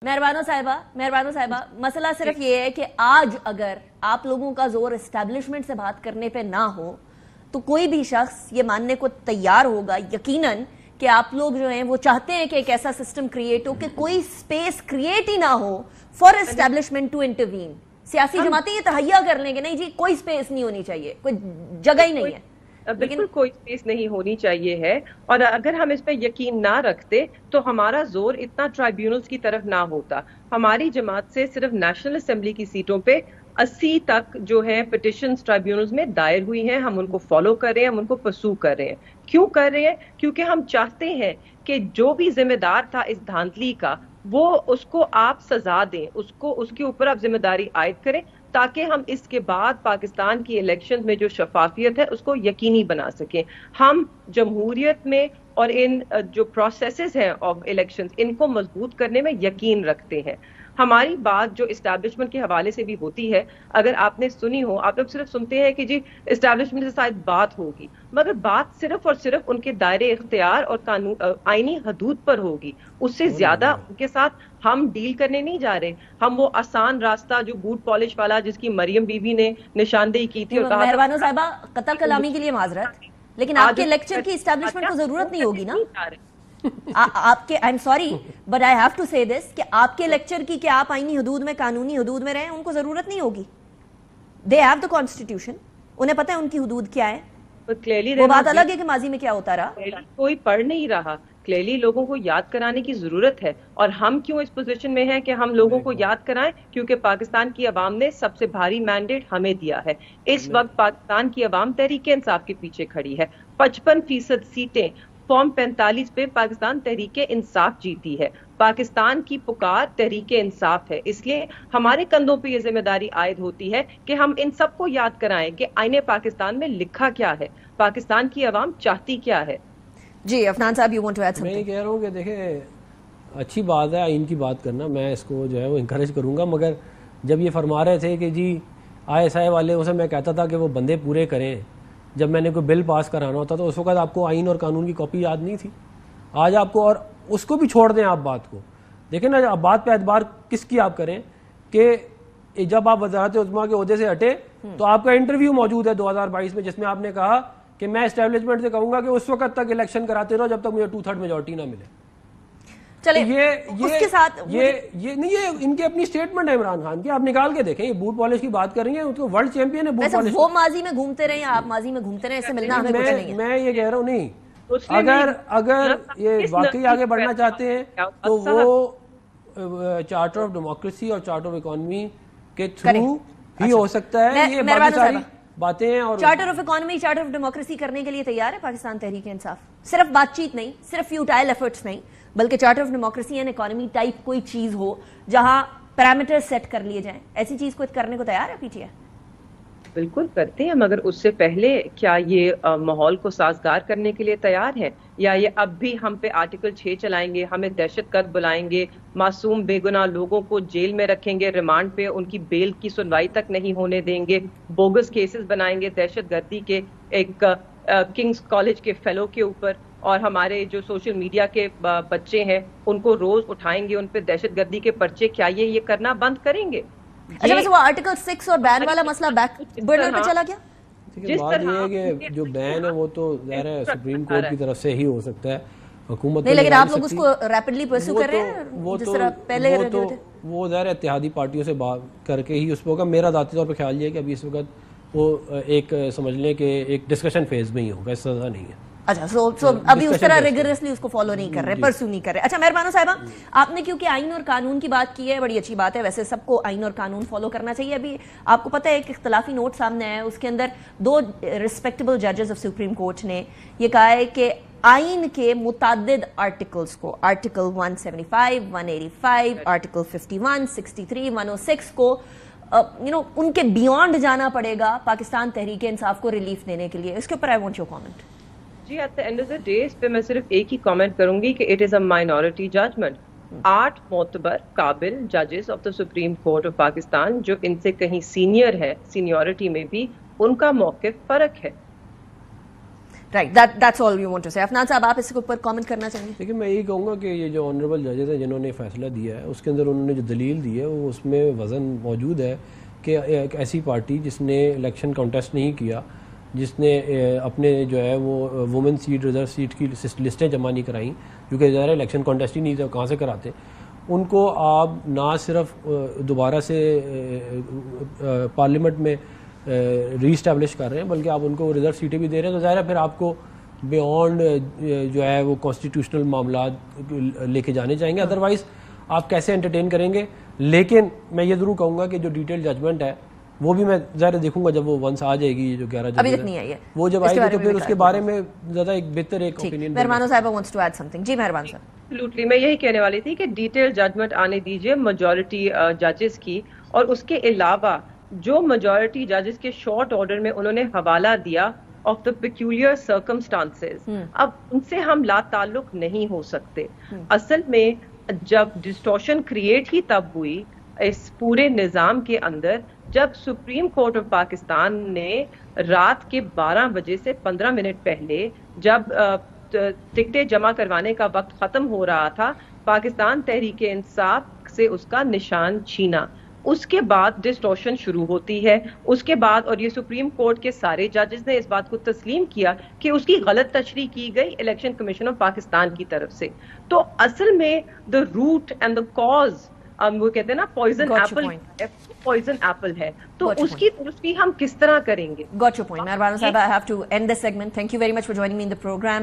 मेहरबानो साहिबा मसला सिर्फ ये है कि आज अगर आप लोगों का जोर एस्टैब्लिशमेंट से बात करने पे ना हो तो कोई भी शख्स ये मानने को तैयार होगा यकीनन कि आप लोग जो हैं वो चाहते हैं कि एक ऐसा सिस्टम क्रिएट हो कि कोई स्पेस क्रिएट ही ना हो फॉर एस्टैब्लिशमेंट टू इंटरवीन। सियासी जमातें ये तहैया कर लेंगे नहीं जी कोई स्पेस नहीं होनी चाहिए, कोई जगह ही नहीं है, बिल्कुल कोई स्पेस नहीं होनी चाहिए है। और अगर हम इस पर यकीन ना रखते तो हमारा जोर इतना ट्राइब्यूनल्स की तरफ ना होता। हमारी जमात से सिर्फ नेशनल असेंबली की सीटों पे 80 तक जो है पिटिशंस ट्राइब्यूनल्स में दायर हुई हैं। हम उनको फॉलो कर रहे हैं, हम उनको परसू कर रहे हैं। क्यों कर रहे हैं? क्योंकि हम चाहते हैं कि जो भी जिम्मेदार था इस धांधली का वो उसको आप सजा दें, उसको उसके ऊपर आप जिम्मेदारी आयद करें ताकि हम इसके बाद पाकिस्तान की इलेक्शन में जो शफाफियत है उसको यकीनी बना सकें। हम जमहूरियत में और इन जो प्रोसेसेस हैं ऑफ इलेक्शंस इनको मजबूत करने में यकीन रखते हैं। हमारी बात जो इस्टेब्लिशमेंट के हवाले से भी होती है, अगर आपने सुनी हो, आप लोग सिर्फ सुनते हैं कि जी इस्टेब्लिशमेंट से शायद बात होगी, मगर बात सिर्फ और सिर्फ उनके दायरे इख्तियार और कानून आईनी हदूद पर होगी। उससे ज्यादा उनके साथ हम डील करने नहीं जा रहे। हम वो आसान रास्ता जो बूट पॉलिश वाला जिसकी मरियम बीबी ने निशानदेही की थी और कहा मेहरबानो साहिबा कत्ल कलामी के लिए माजरत, लेकिन आपके लेक्चर की इस्टेब्लिशमेंट को जरूरत नहीं होगी ना। आपके I am sorry but I have to say this कि आपके लेक्चर की कि आप आईनी हदूद में कानूनी हदूद में रहें उनको जरूरत नहीं होगी। दे हैव द कॉन्स्टिट्यूशन, उन्हें पता है उनकी हदूद क्या है। वो बात अलग है कि माजी में क्या होता रहा, कोई पढ़ नहीं रहा। क्लियरली लोगों को याद कराने की जरूरत है। और हम क्यों इस पोजीशन में हैं कि हम लोगों को याद कराएं? क्योंकि पाकिस्तान की आवाम ने सबसे भारी मैंडेट हमें दिया है। इस वक्त पाकिस्तान की आवाम तहरीक इंसाफ के पीछे खड़ी है। 55% सीटें फॉर्म 45 पे पाकिस्तान तहरीक इंसाफ जीती है। पाकिस्तान की पुकार तहरीक इंसाफ है, इसलिए हमारे कंधों पे ये जिम्मेदारी आयद होती है कि हम इन सबको याद कराएं कि आईने पाकिस्तान में लिखा क्या है, पाकिस्तान की आवाम चाहती क्या है। जी अफनान साहब you want to add something. मैं कह रहा हूँ कि देखें अच्छी बात है आइन की बात करना, मैं इसको जो है वो इंकरेज करूँगा, मगर जब ये फरमा रहे थे कि जी ISI वाले उसे मैं कहता था कि वो बंदे पूरे करें, जब मैंने कोई बिल पास कराना होता तो उस वक्त आपको आइन और कानून की कॉपी याद नहीं थी। आज आपको, और उसको भी छोड़ दें आप बात को, देखें ना आप बात पे एतबार किसकी आप करें कि जब आप वज़ारत उज़्मा के ओहदे से हटे तो आपका इंटरव्यू मौजूद है 2022 में जिसमें आपने कहा कि मैं एस्टेब्लिशमेंट से कहूंगा कि उस वक्त तक इलेक्शन कराते रहो जब तक मुझे 2/3 मेजॉरिटी ना मिले। चले ये उसके साथ ये नहीं, ये इनकी अपनी स्टेटमेंट है इमरान खान की, आप निकाल के देखें। ये बूट पॉलिश की बात कर रही है, उसको वर्ल्ड चैंपियन है बूट पॉलिश। वो माजी में घूमते रहे, आप माजी में घूमते रहे, इससे मिलना हमें कुछ नहीं है। मैं ये कह रहा हूँ नहीं, अगर ये वाकई आगे बढ़ना चाहते हैं तो वो चार्टर ऑफ डेमोक्रेसी और चार्टर ऑफ इकोनॉमी के थ्रू ही हो सकता है। ये बाकी सारी बातें हैं। और charter of economy, charter of democracy करने के लिए तैयार है पाकिस्तान तहरीक इंसाफ? सिर्फ बातचीत नहीं, सिर्फ फ्यूटाइल एफर्ट्स नहीं, बल्कि charter of democracy and economy type कोई चीज हो जहां पैरामीटर्स सेट कर लिए जाएं, ऐसी चीज को करने को तैयार है PTI? बिल्कुल करते हैं, मगर उससे पहले क्या ये माहौल को साजगार करने के लिए तैयार है, या ये अब भी हम पे आर्टिकल 6 चलाएंगे, हमें दहशतगर्द बुलाएंगे, मासूम बेगुनाह लोगों को जेल में रखेंगे, रिमांड पे उनकी बेल की सुनवाई तक नहीं होने देंगे, बोगस केसेस बनाएंगे दहशतगर्दी के एक किंग्स कॉलेज के फेलो के ऊपर, और हमारे जो सोशल मीडिया के बच्चे हैं उनको रोज उठाएंगे, उन पे दहशतगर्दी के पर्चे। क्या ये करना बंद करेंगे? अच्छा वैसे वो आर्टिकल 6 और बैन वाला मसला बैक बर्नर पे चला गया? जिस बात ये है कि जो बैन है वो तो ज़ाहिर है सुप्रीम कोर्ट की तरफ से ही हो सकता है, हुकूमत नहीं, लेकिन आप लोग उसको रैपिडली परस्यू कर रहे हैं जिस तरह पहले कर रहे थे। वो ज़ाहिर है इत्तेहादी पार्टियों से बात करके ही उस पर होगा। मेरा ज़ाती तौर पर ख्याल ये है कि अभी इस वक्त वो एक समझ लें कि एक डिस्कशन फेज में ही होगा, इस सज़ा नहीं है। अच्छा सो अभी उस तरह रिगरसली उसको फॉलो नहीं कर रहे, परस्यू नहीं कर रहे। अच्छा मेहरबानो साहिबा, आपने क्योंकि आइन और कानून की बात की है, बड़ी अच्छी बात है, वैसे सबको आइन और कानून फॉलो करना चाहिए। अभी आपको पता है एक इख्तलाफी नोट सामने आया है, उसके अंदर 2 रिस्पेक्टेबल जजेस ऑफ सुप्रीम कोर्ट ने ये कहा है कि आइन के मुताद्दिद आर्टिकल्स को, आर्टिकल 175, 185, आर्टिकल 51, 63, 106 को उनके बियॉन्ड जाना पड़ेगा पाकिस्तान तहरीक इंसाफ को रिलीफ देने के लिए। इसके ऊपर आई वांट योर कमेंट। जी at the end of the day इस पे मैं सिर्फ एक ही कमेंट करूंगी कि it is a minority judgment. 8 मोतबर काबिल जजेस of the supreme court of Pakistan जो इनसे कहीं सीनियर है, सीनियरिटी में भी उनका मौक़िफ़ फर्क है। Right, that's all we want to say. Afnan साहब, आप इसके ऊपर कमेंट करना चाहेंगे? देखिए, मैं यही कहूँगा कि ये जो ऑनरेबल जजेस हैं जिन्होंने फैसला दिया है, उसके अंदर उन्होंने जो दलील दी है वो उसमें वज़न मौजूद है कि एक ऐसी पार्टी जिसने इलेक्शन कॉन्टेस्ट नहीं किया, जिसने अपने जो है वो वुमेन सीट, रिजर्व सीट की लिस्टें जमा नहीं कराई, क्योंकि ज़ाहिर इलेक्शन कॉन्टेस्ट ही नहीं था, कहाँ से कराते, उनको आप ना सिर्फ दोबारा से पार्लियामेंट में रीस्टैब्लिश कर रहे हैं, बल्कि आप उनको रिजर्व सीटें भी दे रहे हैं, तो ज़ाहिर है फिर आपको बियॉन्ड जो है वो कॉन्स्टिट्यूशनल मामला लेके जाने चाहेंगे, अदरवाइज़ आप कैसे एंटरटेन करेंगे। लेकिन मैं ये ज़रूर कहूँगा कि जो डिटेल जजमेंट है वो भी मैं ज़ाहिर देखूंगा जब वो वंस आ जाएगी, जो 11 अभी तक नहीं आई है, वो जब आएगी तो फिर उसके बारे में ज़्यादा एक बेहतर एक ओपिनियन। मेहरबान साहब वांट्स टू ऐड समथिंग। जी मेहरबान साहब। एब्सोल्युटली, मैं यही कहने वाली थी कि डिटेल जजमेंट आने दीजिए मेजॉरिटी जजेस की, और उसके अलावा जो मेजॉरिटी जजेस के शॉर्ट ऑर्डर में उन्होंने हवाला दिया ऑफ द पेक्यूलियर सर्कमस्टांसेस, अब उनसे हम लाताल्लुक नहीं हो सकते। असल में जब डिस्टॉर्शन क्रिएट ही तब हुई इस पूरे निज़ाम के अंदर जब सुप्रीम कोर्ट ऑफ पाकिस्तान ने रात के 12 बजे से 15 मिनट पहले, जब टिकटें जमा करवाने का वक्त खत्म हो रहा था, पाकिस्तान तहरीक इंसाफ से उसका निशान छीना। उसके बाद डिस्टॉर्शन शुरू होती है, उसके बाद, और ये सुप्रीम कोर्ट के सारे जजेस ने इस बात को तस्लीम किया कि उसकी गलत तशरीह की गई इलेक्शन कमीशन ऑफ पाकिस्तान की तरफ से। तो असल में the root and the cause, वो कहते हैं ना पॉइजन एप्पल है, तो उसकी तरफ भी हम किस तरह करेंगे। Got your point. Mehrban साहब, I have to end this segment. Thank you very much for joining me in the program.